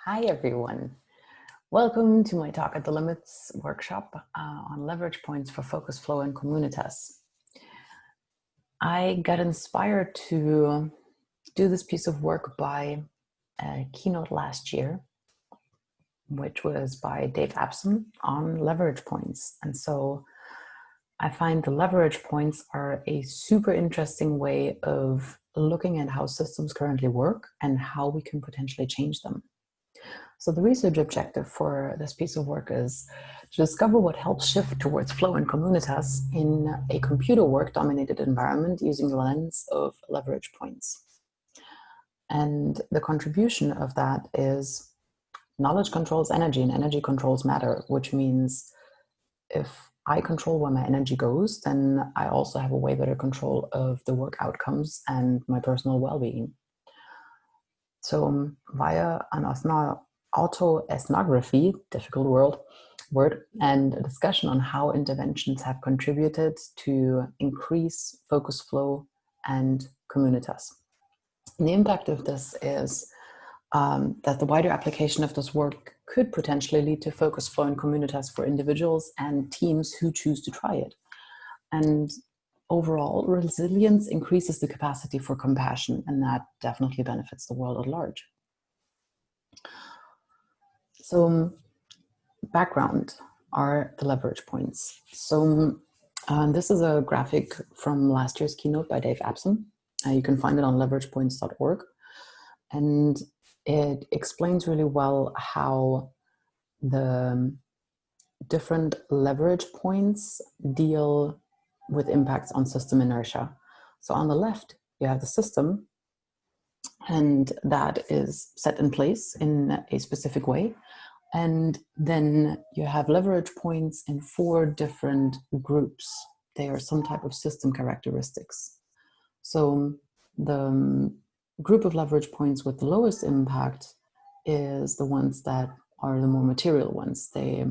Hi, everyone. Welcome to my Talk at the Limits workshop on leverage points for focus flow and Communitas. I got inspired to do this piece of work by a keynote last year, which was by Dave Abson on leverage points. And so I find the leverage points are a super interesting way of looking at how systems currently work and how we can potentially change them. So the research objective for this piece of work is to discover what helps shift towards flow and communitas in a computer work-dominated environment using the lens of leverage points. And the contribution of that is knowledge controls energy and energy controls matter, which means if I control where my energy goes, then I also have a way better control of the work outcomes and my personal well-being. So via an autoethnography, difficult word, and a discussion on how interventions have contributed to increase focus flow and communitas. And the impact of this is that the wider application of this work could potentially lead to focus flow and communitas for individuals and teams who choose to try it. And overall, resilience increases the capacity for compassion, and that definitely benefits the world at large. So background are the leverage points. So this is a graphic from last year's keynote by Dave Abson. You can find it on leveragepoints.org. And it explains really well how the different leverage points deal with impacts on system inertia. So on the left, you have the system, and that is set in place in a specific way. And then you have leverage points in 4 different groups. They are some type of system characteristics. So the group of leverage points with the lowest impact is the ones that are the more material ones. They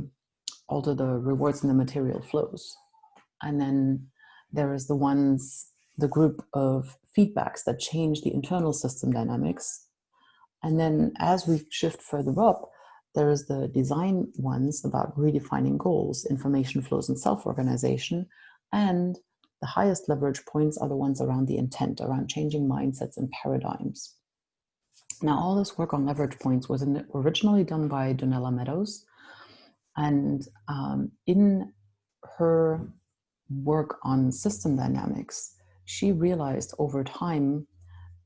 alter the rewards in the material flows. And then there is the group of feedbacks that change the internal system dynamics. And then as we shift further up, there is the design ones about redefining goals, information flows, and self-organization. And the highest leverage points are the ones around the intent, around changing mindsets and paradigms. Now, all this work on leverage points was originally done by Donella Meadows. And in her work on system dynamics, she realized over time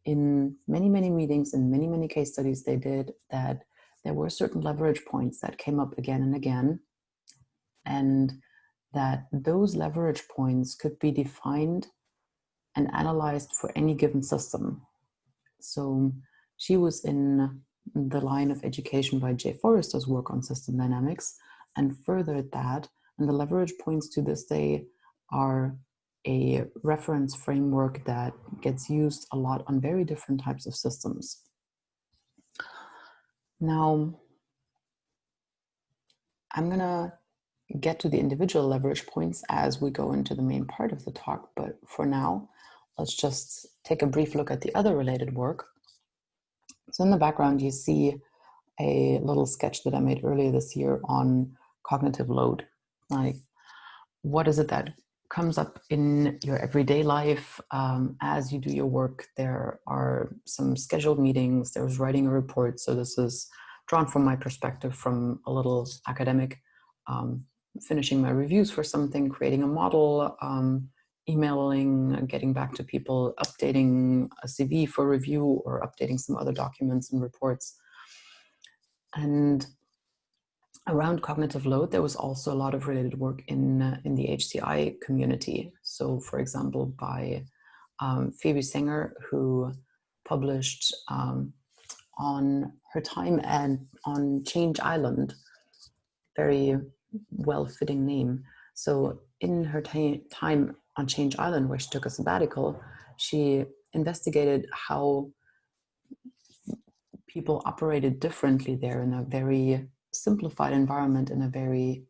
in many, many meetings and many, many case studies they did that there were certain leverage points that came up again and again, and that those leverage points could be defined and analyzed for any given system. So she was in the line of education by Jay Forrester's work on system dynamics and furthered that, and the leverage points to this day are a reference framework that gets used a lot on very different types of systems. Now, I'm going to get to the individual leverage points as we go into the main part of the talk, but for now, let's just take a brief look at the other related work. So in the background, you see a little sketch that I made earlier this year on cognitive load. Like, what is it that comes up in your everyday life as you do your work? There are some scheduled meetings, there's writing a report. So this is drawn from my perspective from a little academic, finishing my reviews for something, creating a model, emailing, getting back to people, updating a CV for review, or updating some other documents and reports. And around cognitive load, there was also a lot of related work in the HCI community. So, for example, by Phoebe Singer, who published on her time and on Change Island, very well-fitting name. So in her time on Change Island, where she took a sabbatical, she investigated how people operated differently there in a very simplified environment, in a very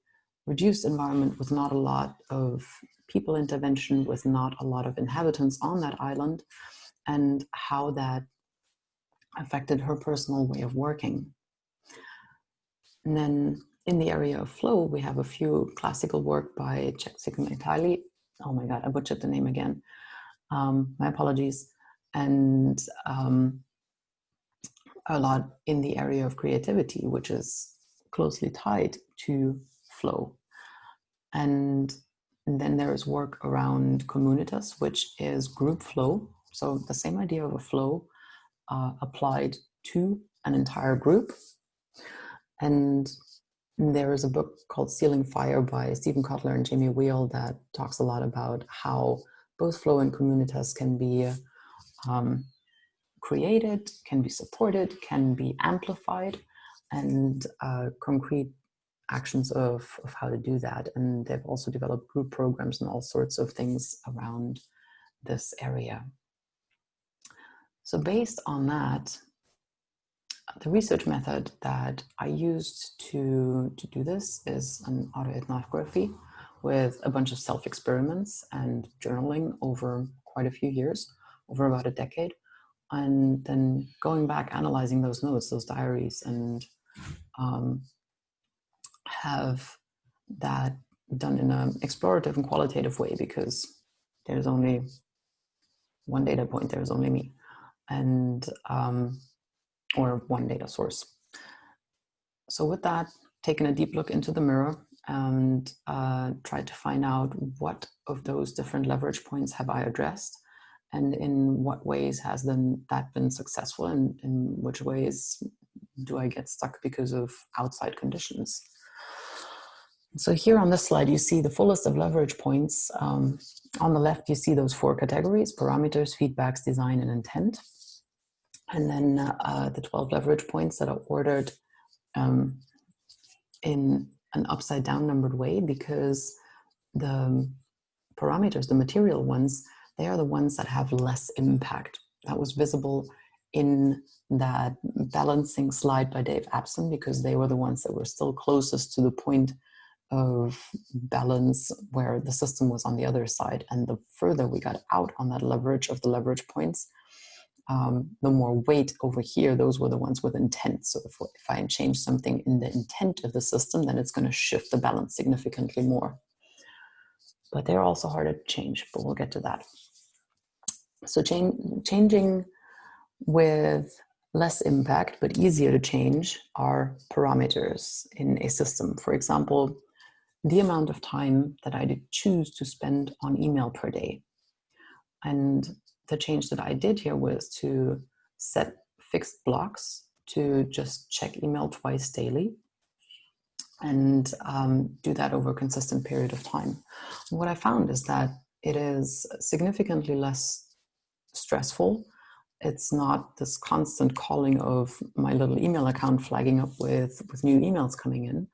reduced environment with not a lot of people intervention, with not a lot of inhabitants on that island, and how that affected her personal way of working. And then in the area of flow, we have a few classical work by Csikszentmihalyi. Oh my God, I butchered the name again. My apologies. And a lot in the area of creativity, which is closely tied to flow. And then there is work around Communitas, which is group flow. So the same idea of a flow applied to an entire group. And there is a book called Stealing Fire by Stephen Kotler and Jamie Wheel that talks a lot about how both flow and Communitas can be created, can be supported, can be amplified, and concrete actions of how to do that. And they've also developed group programs and all sorts of things around this area. So based on that, the research method that I used to do this is an autoethnography with a bunch of self-experiments and journaling over quite a few years, over about a decade. And then going back, analyzing those notes, those diaries, and have that done in an explorative and qualitative way, because there's only one data point, there's only me, and or one data source. So with that, taking a deep look into the mirror and tried to find out what of those different leverage points have I addressed, and in what ways has that been successful, and in which ways do I get stuck because of outside conditions. So here on this slide, you see the fullest of leverage points. On the left, you see those 4 categories: parameters, feedbacks, design, and intent. And then the 12 leverage points that are ordered in an upside down numbered way, because the parameters, the material ones, they are the ones that have less impact. That was visible in that balancing slide by Dave Abson, because they were the ones that were still closest to the point of balance where the system was on the other side. And the further we got out on that leverage of the leverage points, the more weight over here, those were the ones with intent. So if I change something in the intent of the system, then it's going to shift the balance significantly more. But they're also harder to change, but we'll get to that. So changing with less impact, but easier to change, are parameters in a system. For example, the amount of time that I choose to spend on email per day. And the change that I did here was to set fixed blocks to just check email twice daily, and do that over a consistent period of time. What I found is that it is significantly less stressful. It's not this constant calling of my little email account flagging up with new emails coming in.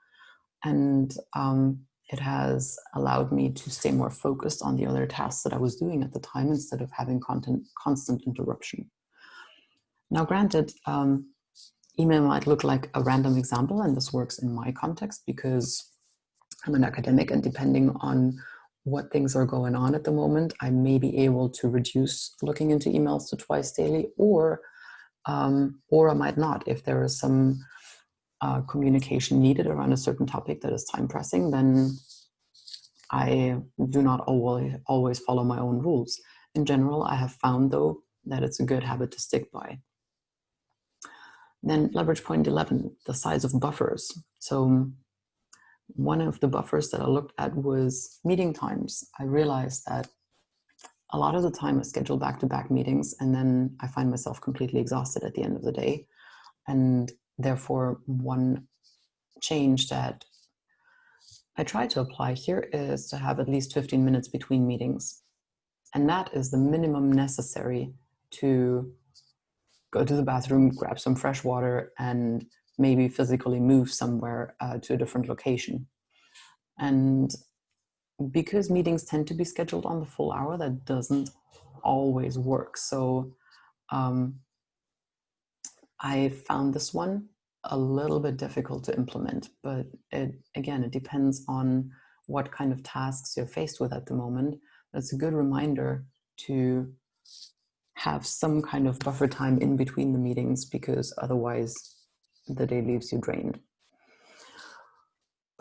And it has allowed me to stay more focused on the other tasks that I was doing at the time, instead of having constant interruption. Now, granted, email might look like a random example, and this works in my context because I'm an academic, and depending on what things are going on at the moment, I may be able to reduce looking into emails to twice daily, or I might not. If there is some communication needed around a certain topic that is time pressing, then I do not always follow my own rules. In general, I have found, though, that it's a good habit to stick by. Then leverage point 11, the size of buffers. So one of the buffers that I looked at was meeting times. I realized that a lot of the time I schedule back-to-back meetings, and then I find myself completely exhausted at the end of the day. And therefore, one change that I try to apply here is to have at least 15 minutes between meetings. And that is the minimum necessary to go to the bathroom, grab some fresh water, and maybe physically move somewhere to a different location. And because meetings tend to be scheduled on the full hour, that doesn't always work. So I found this one a little bit difficult to implement, but it depends on what kind of tasks you're faced with at the moment. It's a good reminder to have some kind of buffer time in between the meetings, because otherwise the day leaves you drained.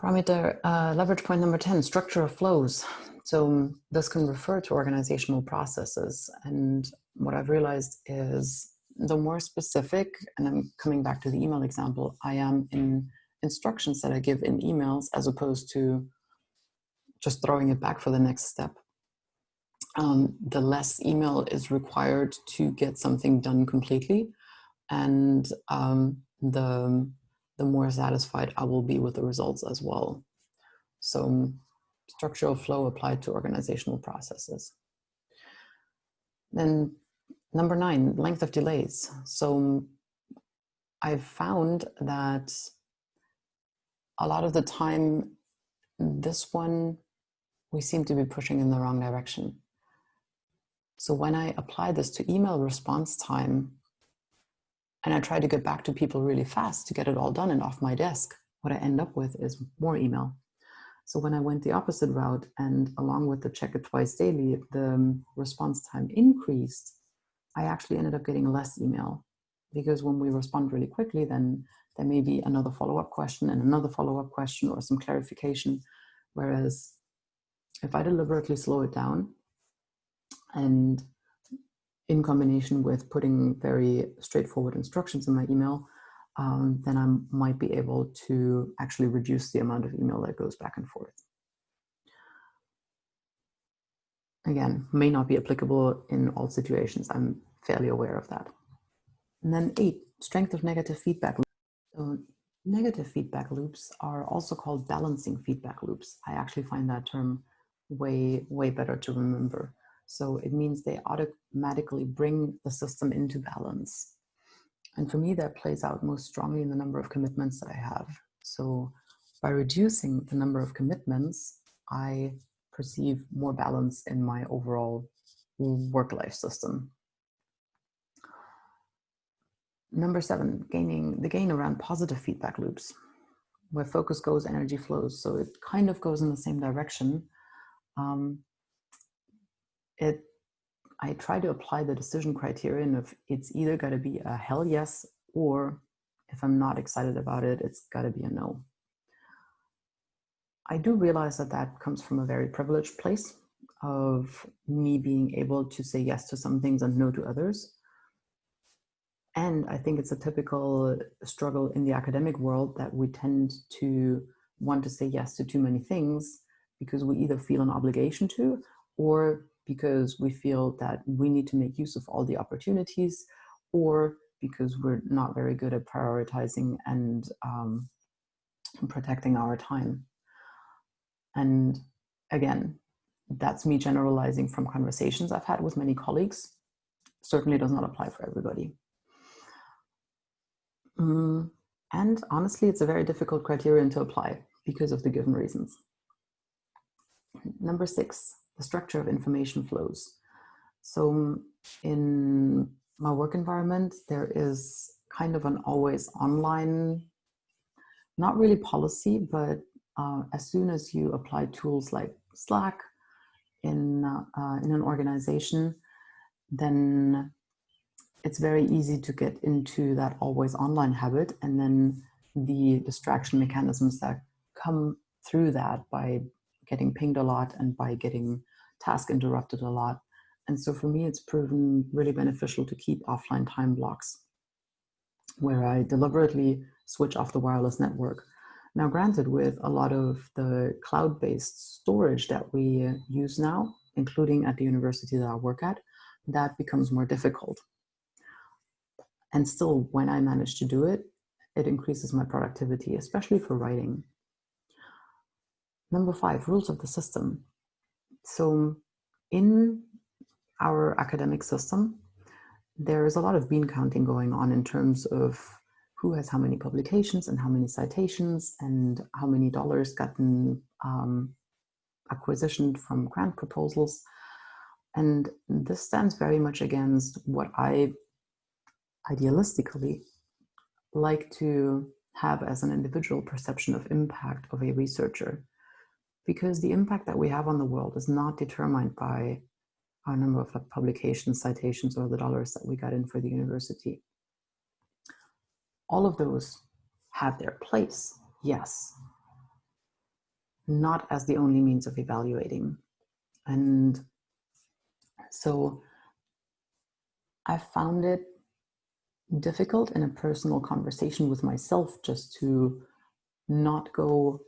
Parameter leverage point number 10, structure of flows. So this can refer to organizational processes. And what I've realized is the more specific, and I'm coming back to the email example, I am in instructions that I give in emails as opposed to just throwing it back for the next step. The less email is required to get something done completely, and the more satisfied I will be with the results as well. So structural flow applied to organizational processes. Then number 9, length of delays. So I've found that a lot of the time, this one, we seem to be pushing in the wrong direction. So when I apply this to email response time, and I try to get back to people really fast to get it all done and off my desk, what I end up with is more email. So when I went the opposite route, and along with the check it twice daily, the response time increased, I actually ended up getting less email, because when we respond really quickly, then there may be another follow-up question and another follow-up question or some clarification. Whereas if I deliberately slow it down, and in combination with putting very straightforward instructions in my email, then I might be able to actually reduce the amount of email that goes back and forth. Again, may not be applicable in all situations. I'm fairly aware of that. And then 8, strength of negative feedback loops. So negative feedback loops are also called balancing feedback loops. I actually find that term way, way better to remember. So it means they automatically bring the system into balance. And for me, that plays out most strongly in the number of commitments that I have. So by reducing the number of commitments, I perceive more balance in my overall work-life system. Number 7, the gain around positive feedback loops. Where focus goes, energy flows. So it kind of goes in the same direction. I try to apply the decision criterion of it's either got to be a hell yes, or if I'm not excited about it, it's got to be a no. I do realize that that comes from a very privileged place of me being able to say yes to some things and no to others. And I think it's a typical struggle in the academic world that we tend to want to say yes to too many things because we either feel an obligation to, or because we feel that we need to make use of all the opportunities, or because we're not very good at prioritizing and protecting our time. And again, that's me generalizing from conversations I've had with many colleagues. Certainly does not apply for everybody. And honestly, it's a very difficult criterion to apply because of the given reasons. Number 6, the structure of information flows. So in my work environment, there is kind of an always online, not really policy, but as soon as you apply tools like Slack in an organization, then it's very easy to get into that always online habit, and then the distraction mechanisms that come through that by getting pinged a lot and by getting task interrupted a lot. And so for me, it's proven really beneficial to keep offline time blocks where I deliberately switch off the wireless network. Now, granted, with a lot of the cloud-based storage that we use now, including at the university that I work at, that becomes more difficult. And still, when I manage to do it, it increases my productivity, especially for writing. Number 5, rules of the system. So in our academic system, there is a lot of bean counting going on in terms of who has how many publications and how many citations and how many dollars gotten acquisitioned from grant proposals. And this stands very much against what I idealistically like to have as an individual perception of impact of a researcher, because the impact that we have on the world is not determined by our number of publications, citations, or the dollars that we got in for the university. All of those have their place, yes, not as the only means of evaluating. And so I found it difficult in a personal conversation with myself just to not go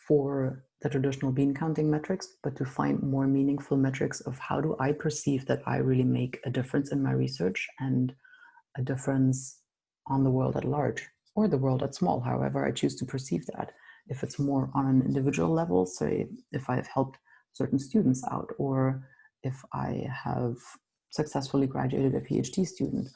for the traditional bean counting metrics, but to find more meaningful metrics of how do I perceive that I really make a difference in my research and a difference on the world at large, or the world at small, however I choose to perceive that. If it's more on an individual level, say if I've helped certain students out, or if I have successfully graduated a PhD student,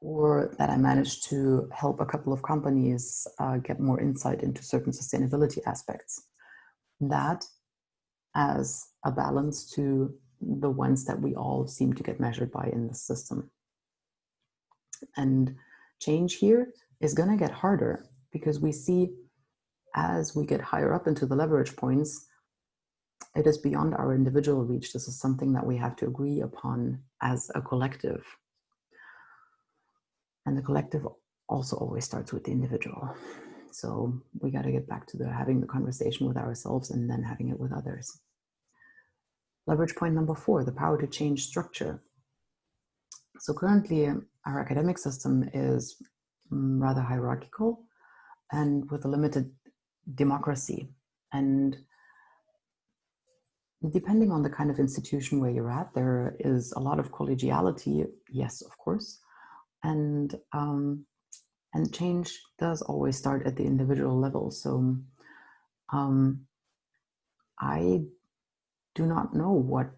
or that I managed to help a couple of companies get more insight into certain sustainability aspects. That as a balance to the ones that we all seem to get measured by in the system. And change here is going to get harder because we see as we get higher up into the leverage points, it is beyond our individual reach. This is something that we have to agree upon as a collective. And the collective also always starts with the individual. So we got to get back to having the conversation with ourselves and then having it with others. Leverage point number 4, the power to change structure. So currently our academic system is rather hierarchical and with a limited democracy. And depending on the kind of institution where you're at, there is a lot of collegiality, yes, of course. And change does always start at the individual level. So I do not know what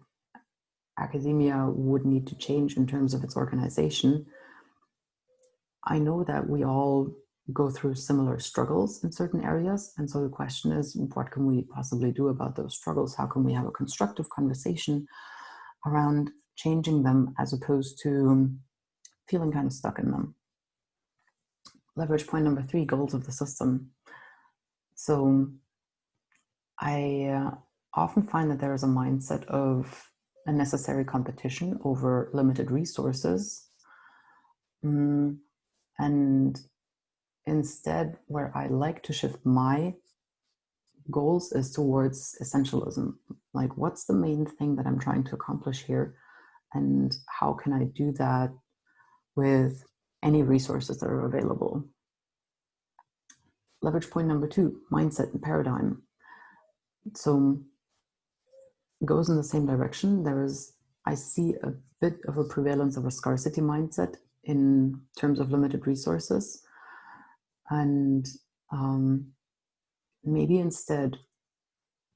academia would need to change in terms of its organization. I know that we all go through similar struggles in certain areas. And so the question is, what can we possibly do about those struggles? How can we have a constructive conversation around changing them as opposed to feeling kind of stuck in them? Leverage point number 3, goals of the system. So I often find that there is a mindset of a necessary competition over limited resources. And instead, where I like to shift my goals is towards essentialism. Like, what's the main thing that I'm trying to accomplish here? And how can I do that with any resources that are available? Leverage point number 2, mindset and paradigm. So goes in the same direction. I see a bit of a prevalence of a scarcity mindset in terms of limited resources. And maybe instead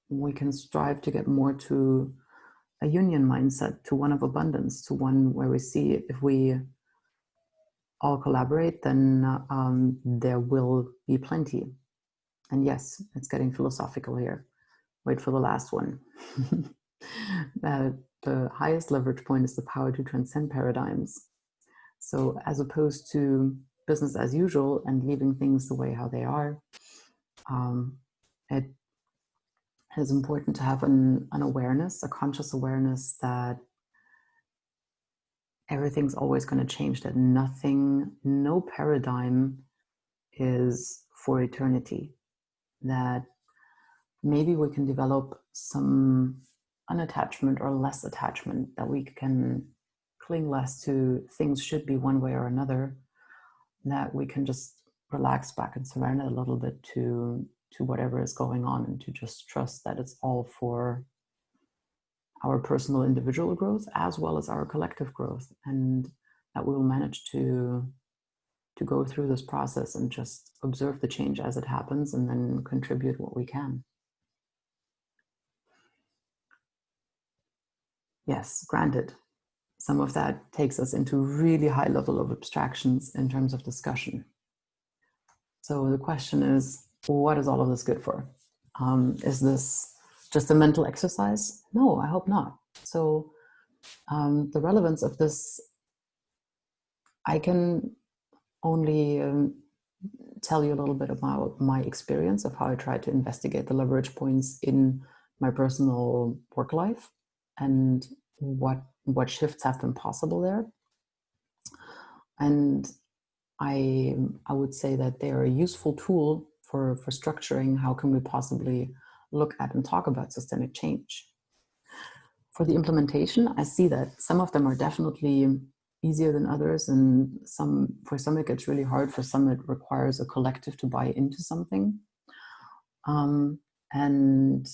we can strive to get more to a union mindset, to one of abundance, to one where we see if we all collaborate, then there will be plenty. And yes, it's getting philosophical here. Wait for the last one. The highest leverage point is the power to transcend paradigms. So as opposed to business as usual and leaving things the way how they are, it is important to have an awareness, a conscious awareness that everything's always going to change, that no paradigm is for eternity, that maybe we can develop some unattachment or less attachment, that we can cling less to things should be one way or another, that we can just relax back and surrender a little bit to whatever is going on and to just trust that it's all for our personal individual growth as well as our collective growth, and that we will manage to go through this process and just observe the change as it happens and then contribute what we can. Yes, granted, some of that takes us into really high level of abstractions in terms of discussion. So the question is, what is all of this good for? Is this just a mental exercise? No, I hope not. So the relevance of this, I can only tell you a little bit about my experience of how I try to investigate the leverage points in my personal work life and what shifts have been possible there. And I would say that they are a useful tool for structuring how can we possibly look at and talk about systemic change. For the implementation, I see that some of them are definitely easier than others, and for some it gets really hard. For some, it requires a collective to buy into something. And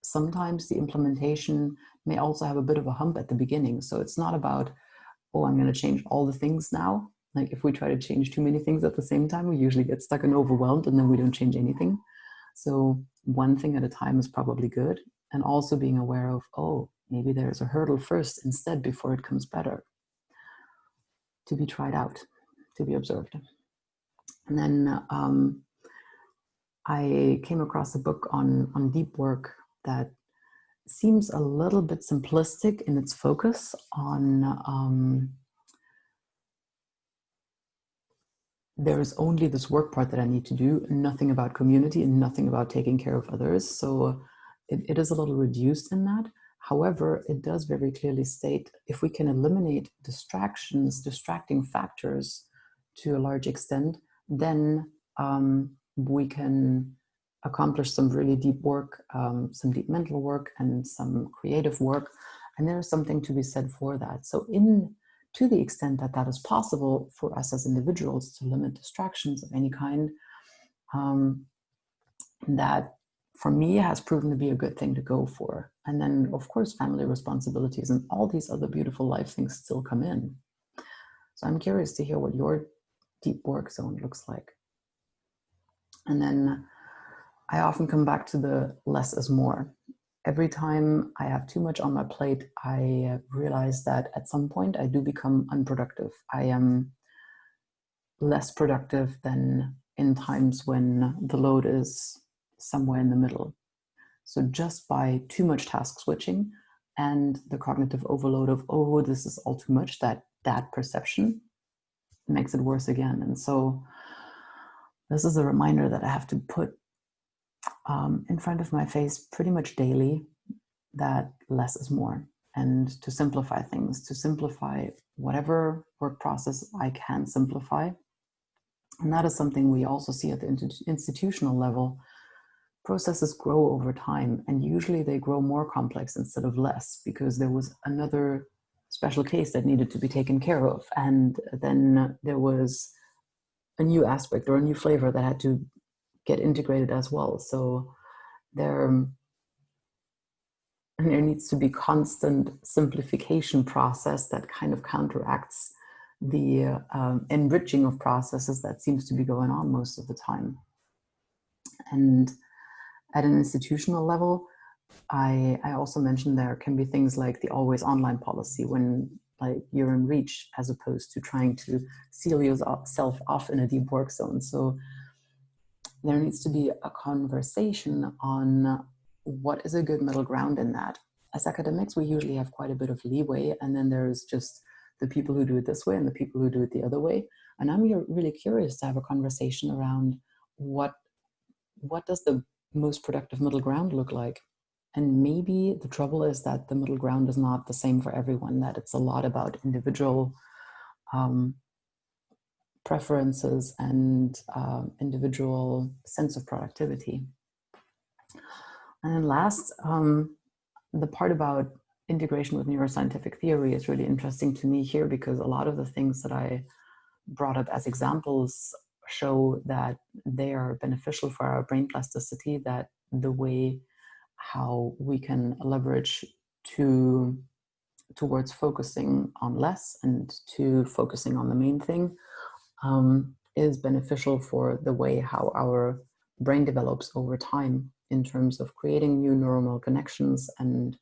sometimes the implementation may also have a bit of a hump at the beginning. So it's not about, oh, I'm going to change all the things now. Like if we try to change too many things at the same time, we usually get stuck and overwhelmed and then we don't change anything. So one thing at a time is probably good. And also being aware of, oh, maybe there's a hurdle first instead before it comes better. To be tried out, to be observed. And then I came across a book on deep work that seems a little bit simplistic in its focus on there's only this work part that I need to do, nothing about community and nothing about taking care of others. So it is a little reduced in that. However, it does very clearly state if we can eliminate distractions, distracting factors to a large extent, then we can accomplish some really deep work, some deep mental work and some creative work. And there's something to be said for that. So to the extent that that is possible for us as individuals to limit distractions of any kind, that for me has proven to be a good thing to go for. And then of course, family responsibilities and all these other beautiful life things still come in. So I'm curious to hear what your deep work zone looks like. And then I often come back to the less is more. Every time I have too much on my plate, I realize that at some point I do become unproductive. I am less productive than in times when the load is somewhere in the middle. So just by too much task switching and the cognitive overload of, oh, this is all too much, that perception makes it worse again. And so this is a reminder that I have to put in front of my face pretty much daily, that less is more, and to simplify things, to simplify whatever work process I can simplify. And that is something we also see at the institutional level. Processes grow over time, and usually they grow more complex instead of less, because there was another special case that needed to be taken care of. And then there was a new aspect or a new flavor that had to get integrated as well. So there needs to be constant simplification process that kind of counteracts the enriching of processes that seems to be going on most of the time. And at an institutional level, I also mentioned there can be things like the always online policy, when like you're in reach as opposed to trying to seal yourself off in a deep work zone. So there needs to be a conversation on what is a good middle ground in that. As academics, we usually have quite a bit of leeway, and then there's just the people who do it this way and the people who do it the other way. And I'm really curious to have a conversation around what does the most productive middle ground look like? And maybe the trouble is that the middle ground is not the same for everyone, that it's a lot about individual preferences and individual sense of productivity. And then last, the part about integration with neuroscientific theory is really interesting to me here, because a lot of the things that I brought up as examples show that they are beneficial for our brain plasticity, that the way how we can leverage towards focusing on less and to focusing on the main thing is beneficial for the way how our brain develops over time in terms of creating new neuronal connections, and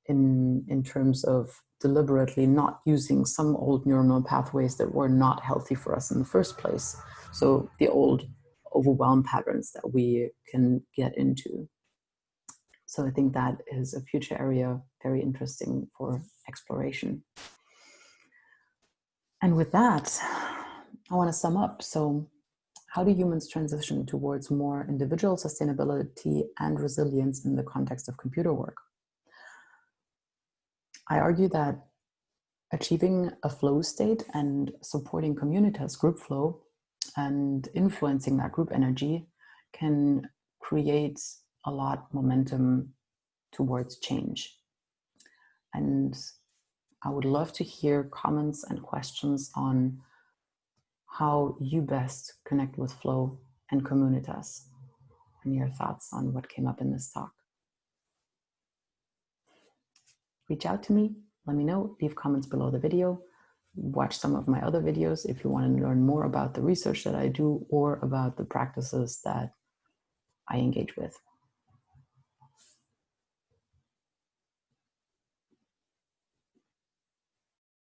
in terms of deliberately not using some old neuronal pathways that were not healthy for us in the first place. So the old overwhelm patterns that we can get into. So I think that is a future area very interesting for exploration. And with that, I want to sum up. So how do humans transition towards more individual sustainability and resilience in the context of computer work? I argue that achieving a flow state and supporting Communitas group flow and influencing that group energy can create a lot of momentum towards change. And I would love to hear comments and questions on how you best connect with Flow and Communitas, and your thoughts on what came up in this talk. Reach out to me, let me know, leave comments below the video, watch some of my other videos if you want to learn more about the research that I do or about the practices that I engage with.